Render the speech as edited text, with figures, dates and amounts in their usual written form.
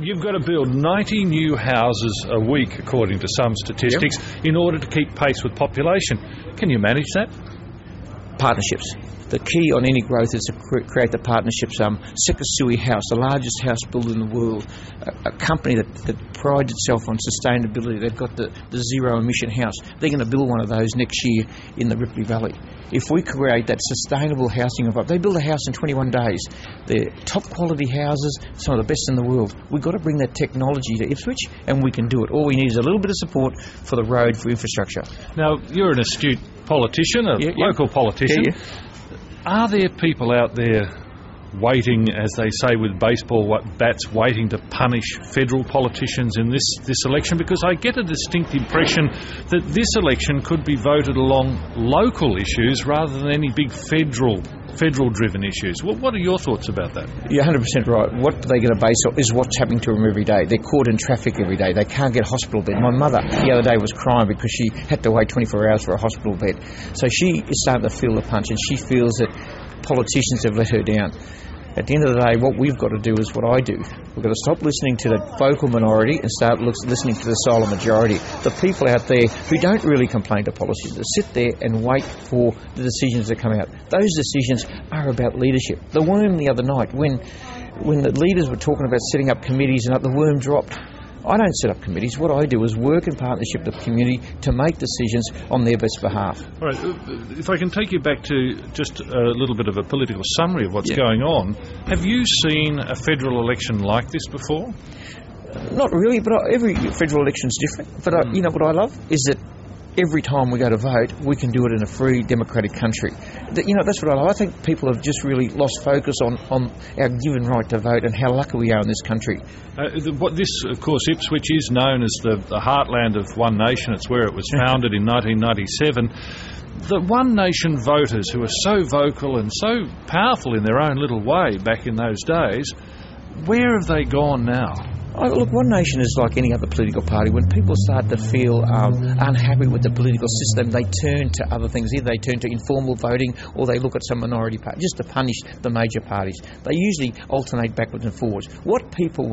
you've got to build 90 new houses a week, according to some statistics, in order to keep pace with population. Can you manage that? Partnerships. The key on any growth is to create the partnerships. Sekisui House, the largest house builder in the world, a company that prides itself on sustainability. They've got the zero emission house. They're going to build one of those next year in the Ripley Valley. If we create that sustainable housing environment, they build a house in 21 days. They're top quality houses, some of the best in the world. We've got to bring that technology to Ipswich, and we can do it. All we need is a little bit of support for the road, for infrastructure. Now, you're an astute politician, a local politician. Are there people out there waiting, as they say with baseball bats, waiting to punish federal politicians in this election? Because I get a distinct impression that this election could be voted along local issues rather than any big federal-driven issues. What are your thoughts about that? You're 100% right. What they're going to base on is what's happening to them every day. They're caught in traffic every day. They can't get a hospital bed. My mother the other day was crying because she had to wait 24 hours for a hospital bed. So she is starting to feel the punch, and she feels that politicians have let her down. At the end of the day, what we've got to do is what I do. We've got to stop listening to the vocal minority and start listening to the silent majority. The people out there who don't really complain to policies, that sit there and wait for the decisions that come out. Those decisions are about leadership. The worm the other night, when the leaders were talking about setting up committees and the worm dropped. I don't set up committees. What I do is work in partnership with the community to make decisions on their best behalf. All right. If I can take you back to just a little bit of a political summary of what's going on, have you seen a federal election like this before? Not really, but every federal election is different. But you know what I love is that every time we go to vote, we can do it in a free, democratic country. That's what I love. I think people have just really lost focus on our given right to vote and how lucky we are in this country. Of course, Ipswich is known as the heartland of One Nation. It's where it was founded in 1997. The One Nation voters, who are so vocal and so powerful in their own little way back in those days, where have they gone now? Look, One Nation is like any other political party. When people start to feel unhappy with the political system, they turn to other things. Either they turn to informal voting or they look at some minority party just to punish the major parties. They usually alternate backwards and forwards. What people